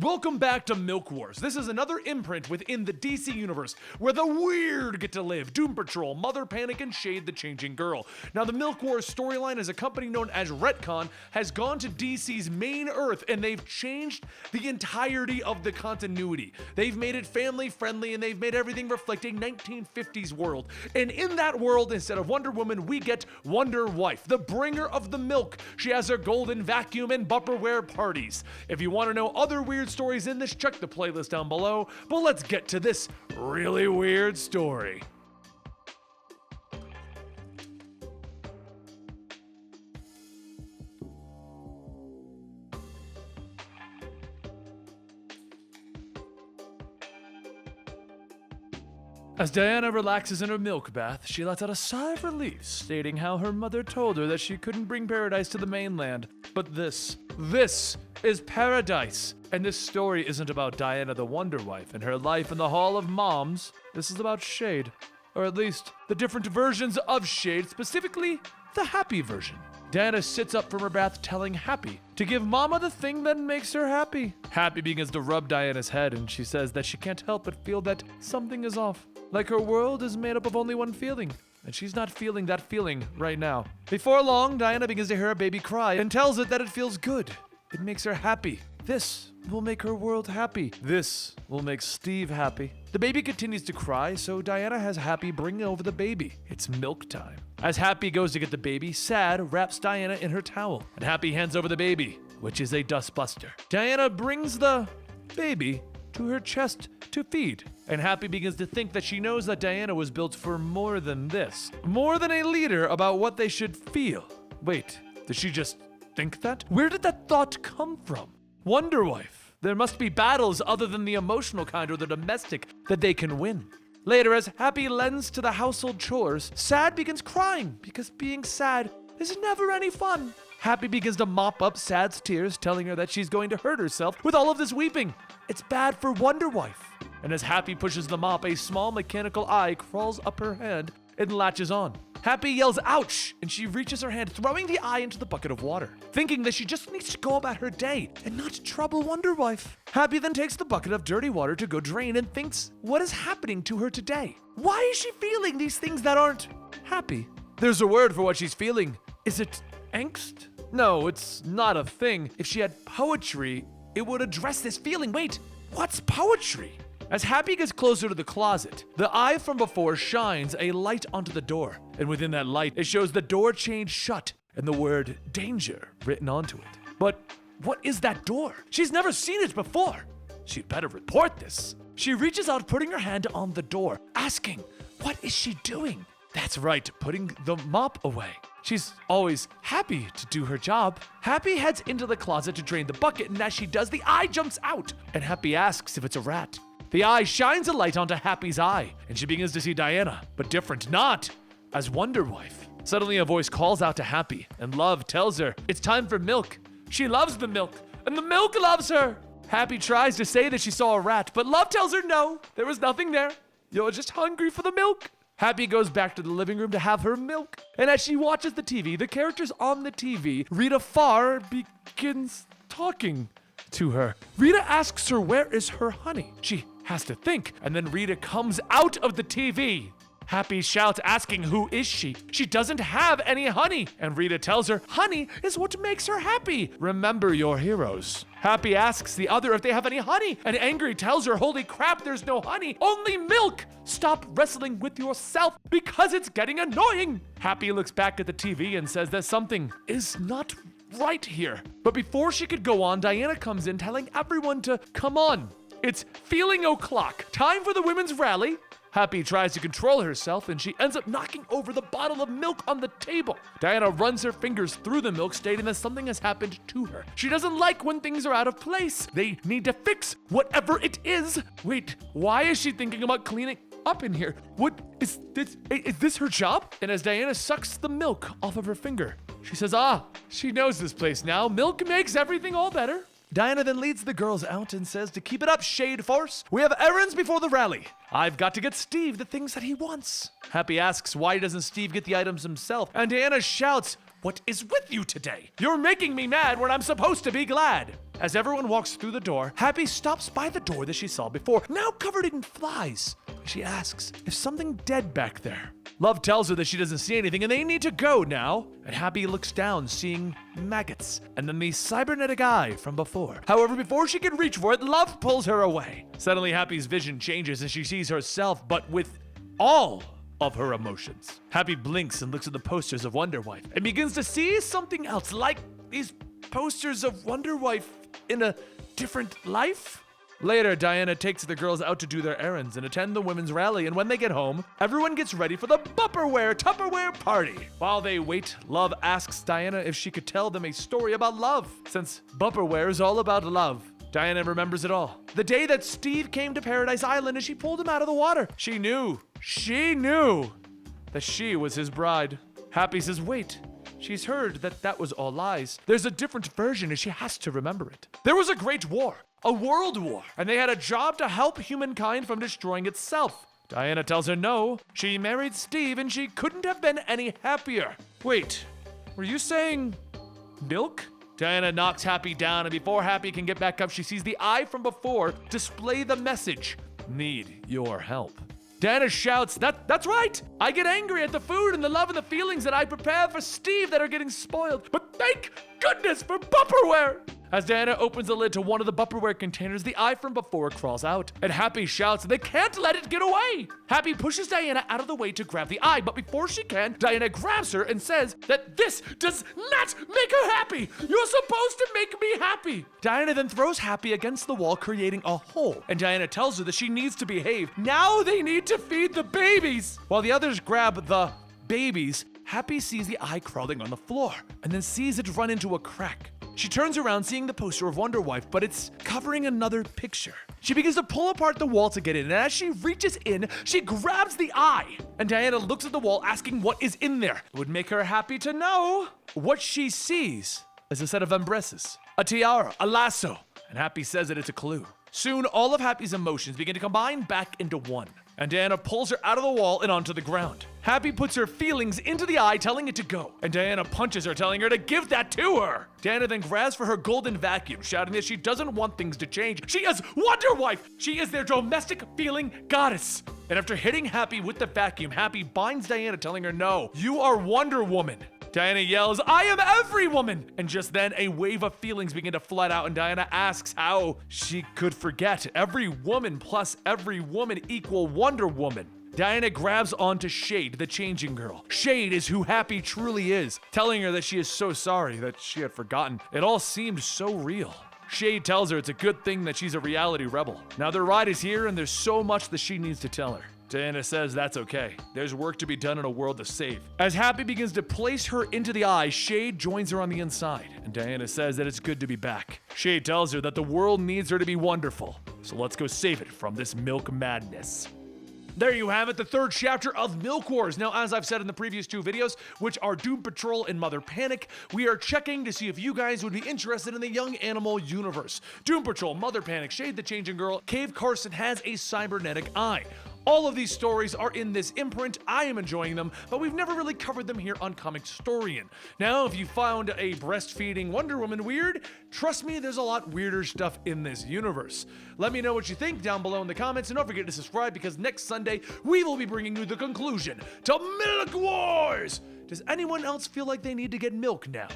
Welcome back to Milk Wars. This is another imprint within the DC universe where the weird get to live. Doom Patrol, Mother Panic, and Shade the Changing Girl. Now, the Milk Wars storyline as a company known as Retcon has gone to DC's main Earth, and they've changed the entirety of the continuity. They've made it family friendly, and they've made everything reflecting 1950s world. And in that world, instead of Wonder Woman, we get Wonder Wife, the bringer of the milk. She has her golden vacuum and Butterware parties. If you want to know other weird stories in this, check the playlist down below, but let's get to this really weird story. As Diana relaxes in her milk bath, she lets out a sigh of relief, stating how her mother told her that she couldn't bring paradise to the mainland. But this is paradise. And this story isn't about Diana the Wonder Wife and her life in the Hall of Moms. This is about Shade. Or at least, the different versions of Shade, specifically the happy version. Diana sits up from her bath telling Happy to give Mama the thing that makes her happy. Happy begins to rub Diana's head, and she says that she can't help but feel that something is off. Like her world is made up of only one feeling, and she's not feeling that feeling right now. Before long, Diana begins to hear her baby cry and tells it that it feels good. It makes her happy. This will make her world happy. This will make Steve happy. The baby continues to cry, so Diana has Happy bring over the baby. It's milk time. As Happy goes to get the baby, Sad wraps Diana in her towel, and Happy hands over the baby, which is a dustbuster. Diana brings the baby to her chest to feed, and Happy begins to think that she knows that Diana was built for more than this. More than a leader about what they should feel. Wait, did she just think that? Where did that thought come from? Wonder Wife. There must be battles other than the emotional kind or the domestic that they can win. Later, as Happy lends to the household chores, Sad begins crying because being sad is never any fun. Happy begins to mop up Sad's tears, telling her that she's going to hurt herself with all of this weeping. It's bad for Wonder Wife. And as Happy pushes the mop, a small mechanical eye crawls up her hand and latches on. Happy yells ouch, and she reaches her hand, throwing the eye into the bucket of water, thinking that she just needs to go about her day and not trouble Wonder Wife. Happy then takes the bucket of dirty water to go drain and thinks, what is happening to her today? Why is she feeling these things that aren't happy? There's a word for what she's feeling. Is it angst? No, it's not a thing. If she had poetry, it would address this feeling. Wait, what's poetry? As Happy gets closer to the closet, the eye from before shines a light onto the door. And within that light, it shows the door chained shut and the word danger written onto it. But what is that door? She's never seen it before. She'd better report this. She reaches out, putting her hand on the door, asking, what is she doing? That's right, putting the mop away. She's always happy to do her job. Happy heads into the closet to drain the bucket, and as she does, the eye jumps out, and Happy asks if it's a rat. The eye shines a light onto Happy's eye, and she begins to see Diana, but different, not as Wonder Wife. Suddenly a voice calls out to Happy, and Love tells her it's time for milk. She loves the milk, and the milk loves her. Happy tries to say that she saw a rat, but Love tells her no, there was nothing there. You're just hungry for the milk. Happy goes back to the living room to have her milk, and as she watches the TV, the characters on the TV, Rita Farr begins talking to her. Rita asks her where is her honey. She has to think, and then Rita comes out of the TV. Happy shouts asking who is she. She doesn't have any honey, and Rita tells her honey is what makes her happy. Remember your heroes. Happy asks the other if they have any honey, and Angry tells her holy crap, there's no honey, only milk. Stop wrestling with yourself because it's getting annoying. Happy looks back at the TV and says that something is not right here. But before she could go on, Diana comes in telling everyone to come on. It's feeling o'clock. Time for the women's rally. Happy tries to control herself, and she ends up knocking over the bottle of milk on the table. Diana runs her fingers through the milk, stating that something has happened to her. She doesn't like when things are out of place. They need to fix whatever it is. Wait, why is she thinking about cleaning up in here? What is this? Is this her job? And as Diana sucks the milk off of her finger, she says, she knows this place now. Milk makes everything all better. Diana then leads the girls out and says to keep it up, Shade Force. We have errands before the rally. I've got to get Steve the things that he wants. Happy asks why doesn't Steve get the items himself? And Diana shouts, what is with you today? You're making me mad when I'm supposed to be glad. As everyone walks through the door, Happy stops by the door that she saw before, now covered in flies. She asks if something dead back there. Love tells her that she doesn't see anything and they need to go now. And Happy looks down, seeing maggots and then the cybernetic eye from before. However, before she can reach for it, Love pulls her away. Suddenly, Happy's vision changes and she sees herself, but with all of her emotions. Happy blinks and looks at the posters of Wonder Wife and begins to see something else, like these posters of Wonder Wife in a different life. Later, Diana takes the girls out to do their errands and attend the women's rally, and when they get home, everyone gets ready for the Tupperware party. While they wait, Love asks Diana if she could tell them a story about love, since Bupperware is all about love. Diana remembers it all. The day that Steve came to Paradise Island and she pulled him out of the water. She knew that she was his bride. Happy says, wait, she's heard that was all lies. There's a different version and she has to remember it. There was a great war, a world war, and they had a job to help humankind from destroying itself. Diana tells her no, she married Steve and she couldn't have been any happier. Wait, were you saying milk? Diana knocks Happy down, and before Happy can get back up, she sees the eye from before display the message, need your help. Diana shouts, that's right! I get angry at the food and the love and the feelings that I prepare for Steve that are getting spoiled, but thank goodness for Bupperware! As Diana opens the lid to one of the Bupperware containers, the eye from before crawls out, and Happy shouts they can't let it get away! Happy pushes Diana out of the way to grab the eye, but before she can, Diana grabs her and says that this does not make her happy! You're supposed to make me happy! Diana then throws Happy against the wall, creating a hole, and Diana tells her that she needs to behave. Now they need to feed the babies! While the others grab the babies, Happy sees the eye crawling on the floor, and then sees it run into a crack. She turns around seeing the poster of Wonder Wife, but it's covering another picture. She begins to pull apart the wall to get in, and as she reaches in, she grabs the eye. And Diana looks at the wall asking what is in there. It would make her happy to know. What she sees is a set of embraces, a tiara, a lasso, and Happy says that it's a clue. Soon, all of Happy's emotions begin to combine back into one, and Diana pulls her out of the wall and onto the ground. Happy puts her feelings into the eye, telling it to go, and Diana punches her, telling her to give that to her. Diana then grabs for her golden vacuum, shouting that she doesn't want things to change. She is Wonder Wife! She is their domestic feeling goddess! And after hitting Happy with the vacuum, Happy binds Diana, telling her, no, you are Wonder Woman. Diana yells, I am every woman! And just then, a wave of feelings begin to flood out, and Diana asks how she could forget. Every woman plus every woman equal Wonder Woman. Diana grabs onto Shade, the changing girl. Shade is who Happy truly is, telling her that she is so sorry that she had forgotten. It all seemed so real. Shade tells her it's a good thing that she's a reality rebel. Now their ride is here, and there's so much that she needs to tell her. Diana says that's okay. There's work to be done in a world to save. As Happy begins to place her into the eye, Shade joins her on the inside, and Diana says that it's good to be back. Shade tells her that the world needs her to be wonderful, so let's go save it from this milk madness. There you have it, the third chapter of Milk Wars. Now, as I've said in the previous two videos, which are Doom Patrol and Mother Panic, we are checking to see if you guys would be interested in the Young Animal universe. Doom Patrol, Mother Panic, Shade the Changing Girl, Cave Carson has a cybernetic eye. All of these stories are in this imprint. I am enjoying them, but we've never really covered them here on Comicstorian. Now, if you found a breastfeeding Wonder Woman weird, trust me, there's a lot weirder stuff in this universe. Let me know what you think down below in the comments, and don't forget to subscribe because next Sunday, we will be bringing you the conclusion to Milk Wars! Does anyone else feel like they need to get milk now?